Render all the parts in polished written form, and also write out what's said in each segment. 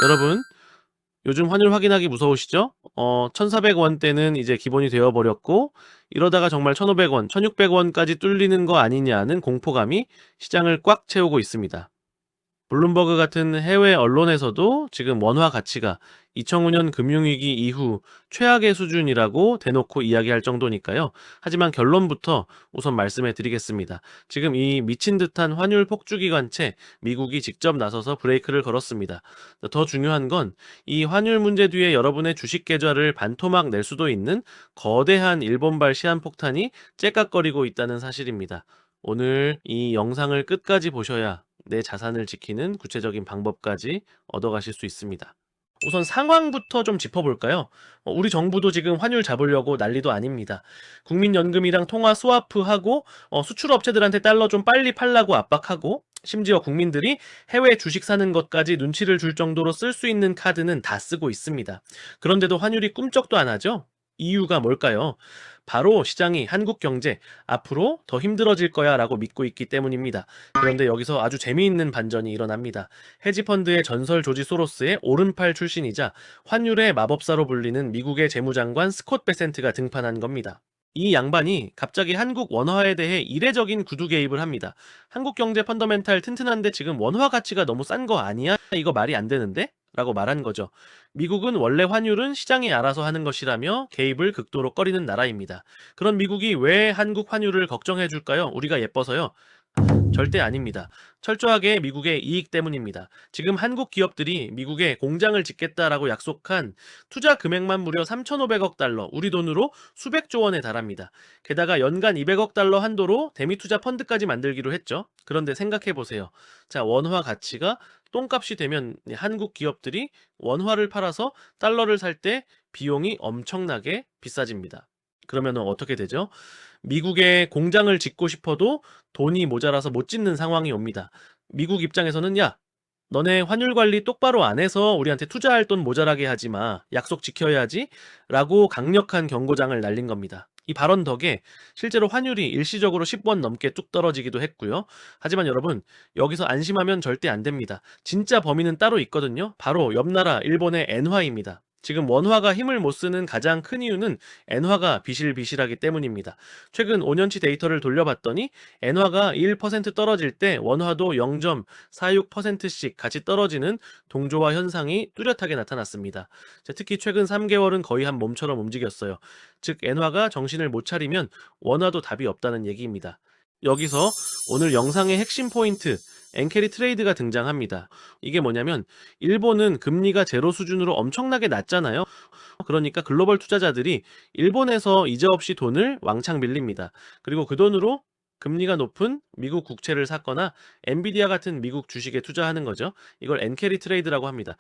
여러분, 요즘 환율 확인하기 무서우시죠? 1,400원대는 이제 기본이 되어 버렸고, 이러다가 정말 1,500원, 1,600원까지 뚫리는 거 아니냐는 공포감이 시장을 꽉 채우고 있습니다. 블룸버그 같은 해외 언론에서도 지금 원화 가치가 2009년 금융위기 이후 최악의 수준이라고 대놓고 이야기할 정도니까요. 하지만 결론부터 우선 말씀해 드리겠습니다. 지금 이 미친 듯한 환율 폭주 기관체 미국이 직접 나서서 브레이크를 걸었습니다. 더 중요한 건 이 환율 문제 뒤에 여러분의 주식 계좌를 반토막 낼 수도 있는 거대한 일본발 시한폭탄이 째깍거리고 있다는 사실입니다. 오늘 이 영상을 끝까지 보셔야 내 자산을 지키는 구체적인 방법까지 얻어가실 수 있습니다. 우선 상황부터 좀 짚어볼까요? 우리 정부도 지금 환율 잡으려고 난리도 아닙니다. 국민연금이랑 통화 스와프하고 수출업체들한테 달러 좀 빨리 팔라고 압박하고 심지어 국민들이 해외 주식 사는 것까지 눈치를 줄 정도로 쓸 수 있는 카드는 다 쓰고 있습니다. 그런데도 환율이 꿈쩍도 안 하죠? 이유가 뭘까요? 바로 시장이 한국 경제 앞으로 더 힘들어질 거야 라고 믿고 있기 때문입니다. 그런데 여기서 아주 재미있는 반전이 일어납니다. 헤지펀드의 전설 조지 소로스의 오른팔 출신이자 환율의 마법사로 불리는 미국의 재무장관 스콧 베센트가 등판한 겁니다. 이 양반이 갑자기 한국 원화에 대해 이례적인 구두 개입을 합니다. 한국 경제 펀더멘탈 튼튼한데 지금 원화 가치가 너무 싼 거 아니야? 이거 말이 안 되는데? 라고 말한 거죠. 미국은 원래 환율은 시장이 알아서 하는 것이라며 개입을 극도로 꺼리는 나라입니다. 그런 미국이 왜 한국 환율을 걱정해 줄까요? 우리가 예뻐서요? 절대 아닙니다. 철저하게 미국의 이익 때문입니다. 지금 한국 기업들이 미국에 공장을 짓겠다라고 약속한 투자 금액만 무려 3,500억 달러, 우리 돈으로 수백조 원에 달합니다. 게다가 연간 200억 달러 한도로 대미 투자 펀드까지 만들기로 했죠. 그런데 생각해 보세요. 자, 원화 가치가 똥값이 되면 한국 기업들이 원화를 팔아서 달러를 살 때 비용이 엄청나게 비싸집니다. 그러면 어떻게 되죠? 미국에 공장을 짓고 싶어도 돈이 모자라서 못 짓는 상황이 옵니다. 미국 입장에서는 야, 너네 환율 관리 똑바로 안 해서 우리한테 투자할 돈 모자라게 하지 마. 약속 지켜야지. 라고 강력한 경고장을 날린 겁니다. 이 발언 덕에 실제로 환율이 일시적으로 10원 넘게 뚝 떨어지기도 했고요. 하지만 여러분, 여기서 안심하면 절대 안 됩니다. 진짜 범인은 따로 있거든요. 바로 옆 나라 일본의 엔화입니다. 지금 원화가 힘을 못 쓰는 가장 큰 이유는 엔화가 비실비실하기 때문입니다. 최근 5년치 데이터를 돌려봤더니 엔화가 1% 떨어질 때 원화도 0.46%씩 같이 떨어지는 동조화 현상이 뚜렷하게 나타났습니다. 특히 최근 3개월은 거의 한 몸처럼 움직였어요. 즉 엔화가 정신을 못 차리면 원화도 답이 없다는 얘기입니다. 여기서 오늘 영상의 핵심 포인트, 엔캐리 트레이드가 등장합니다. 이게 뭐냐면 일본은 금리가 제로 수준으로 엄청나게 낮잖아요. 그러니까 글로벌 투자자들이 일본에서 이자 없이 돈을 왕창 밀립니다. 그리고 그 돈으로 금리가 높은 미국 국채를 샀거나 엔비디아 같은 미국 주식에 투자하는 거죠. 이걸 엔캐리 트레이드라고 합니다.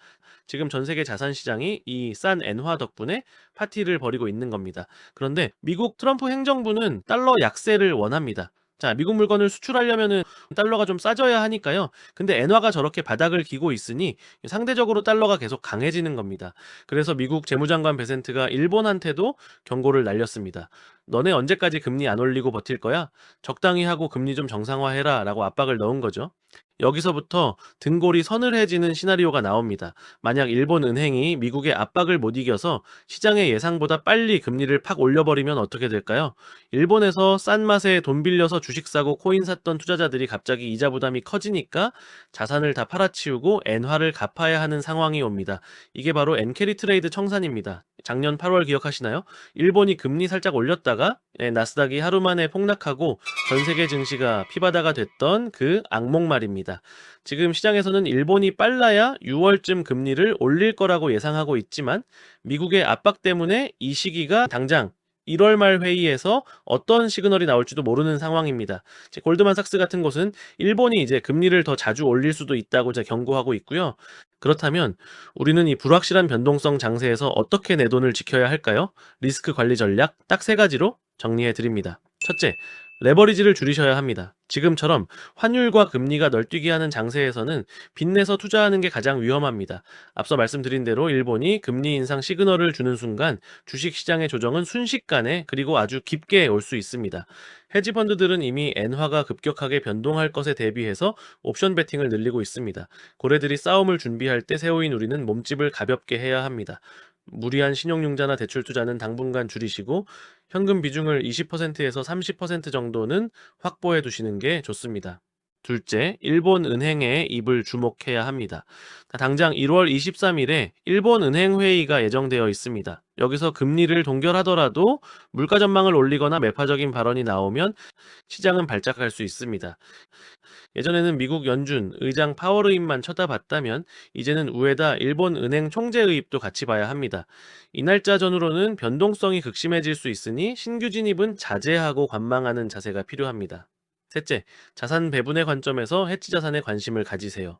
지금 전 세계 자산 시장이 이 싼 엔화 덕분에 파티를 벌이고 있는 겁니다. 그런데 미국 트럼프 행정부는 달러 약세를 원합니다. 자, 미국 물건을 수출하려면은 달러가 좀 싸져야 하니까요. 근데 엔화가 저렇게 바닥을 기고 있으니 상대적으로 달러가 계속 강해지는 겁니다. 그래서 미국 재무장관 베센트가 일본한테도 경고를 날렸습니다. 너네 언제까지 금리 안 올리고 버틸 거야? 적당히 하고 금리 좀 정상화해라 라고 압박을 넣은 거죠. 여기서부터 등골이 서늘해지는 시나리오가 나옵니다. 만약 일본 은행이 미국의 압박을 못 이겨서 시장의 예상보다 빨리 금리를 팍 올려버리면 어떻게 될까요? 일본에서 싼 맛에 돈 빌려서 주식 사고 코인 샀던 투자자들이 갑자기 이자 부담이 커지니까 자산을 다 팔아치우고 엔화를 갚아야 하는 상황이 옵니다. 이게 바로 엔캐리 트레이드 청산입니다. 작년 8월 기억하시나요? 일본이 금리 살짝 올렸다가 나스닥이 하루 만에 폭락하고 전 세계 증시가 피바다가 됐던 그 악몽 말입니다. 지금 시장에서는 일본이 빨라야 6월쯤 금리를 올릴 거라고 예상하고 있지만 미국의 압박 때문에 이 시기가 당장 1월 말 회의에서 어떤 시그널이 나올지도 모르는 상황입니다. 골드만삭스 같은 곳은 일본이 이제 금리를 더 자주 올릴 수도 있다고 경고하고 있고요. 그렇다면 우리는 이 불확실한 변동성 장세에서 어떻게 내 돈을 지켜야 할까요? 리스크 관리 전략 딱 세 가지로 정리해 드립니다. 첫째, 레버리지를 줄이셔야 합니다. 지금처럼 환율과 금리가 널뛰게 하는 장세에서는 빚내서 투자하는 게 가장 위험합니다. 앞서 말씀드린 대로 일본이 금리 인상 시그널을 주는 순간 주식 시장의 조정은 순식간에 그리고 아주 깊게 올 수 있습니다. 헤지 펀드들은 이미 엔화가 급격하게 변동할 것에 대비해서 옵션 베팅을 늘리고 있습니다. 고래들이 싸움을 준비할 때 새우인 우리는 몸집을 가볍게 해야 합니다. 무리한 신용융자나 대출 투자는 당분간 줄이시고 현금 비중을 20%에서 30% 정도는 확보해 두시는 게 좋습니다. 둘째, 일본 은행의 입을 주목해야 합니다. 당장 1월 23일에 일본 은행 회의가 예정되어 있습니다. 여기서 금리를 동결하더라도 물가 전망을 올리거나 매파적인 발언이 나오면 시장은 발작할 수 있습니다. 예전에는 미국 연준 의장 파월 의입만 쳐다봤다면 이제는 우에다 일본 은행 총재 의입도 같이 봐야 합니다. 이 날짜 전후로는 변동성이 극심해질 수 있으니 신규 진입은 자제하고 관망하는 자세가 필요합니다. 셋째, 자산 배분의 관점에서 해치 자산에 관심을 가지세요.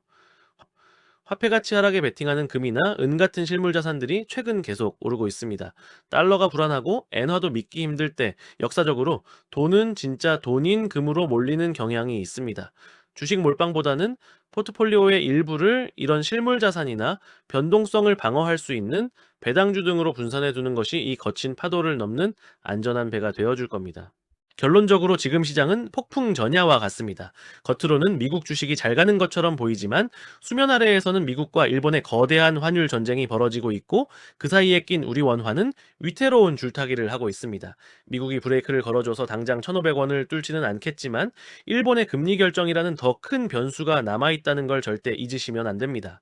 화폐 가치 하락에 베팅하는 금이나 은 같은 실물 자산들이 최근 계속 오르고 있습니다. 달러가 불안하고 엔화도 믿기 힘들 때 역사적으로 돈은 진짜 돈인 금으로 몰리는 경향이 있습니다. 주식 몰빵보다는 포트폴리오의 일부를 이런 실물 자산이나 변동성을 방어할 수 있는 배당주 등으로 분산해 두는 것이 이 거친 파도를 넘는 안전한 배가 되어줄 겁니다. 결론적으로 지금 시장은 폭풍 전야와 같습니다. 겉으로는 미국 주식이 잘 가는 것처럼 보이지만 수면 아래에서는 미국과 일본의 거대한 환율 전쟁이 벌어지고 있고 그 사이에 낀 우리 원화는 위태로운 줄타기를 하고 있습니다. 미국이 브레이크를 걸어줘서 당장 1,500원을 뚫지는 않겠지만 일본의 금리 결정이라는 더 큰 변수가 남아있다는 걸 절대 잊으시면 안 됩니다.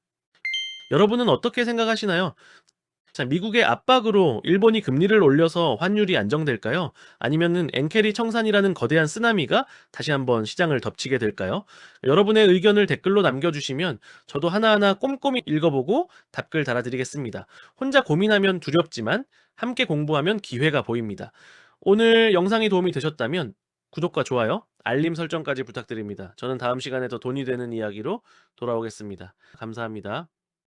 여러분은 어떻게 생각하시나요? 자, 미국의 압박으로 일본이 금리를 올려서 환율이 안정될까요? 아니면은 엔캐리 청산이라는 거대한 쓰나미가 다시 한번 시장을 덮치게 될까요? 여러분의 의견을 댓글로 남겨주시면 저도 하나하나 꼼꼼히 읽어보고 답글 달아드리겠습니다. 혼자 고민하면 두렵지만 함께 공부하면 기회가 보입니다. 오늘 영상이 도움이 되셨다면 구독과 좋아요, 알림 설정까지 부탁드립니다. 저는 다음 시간에 더 돈이 되는 이야기로 돌아오겠습니다. 감사합니다.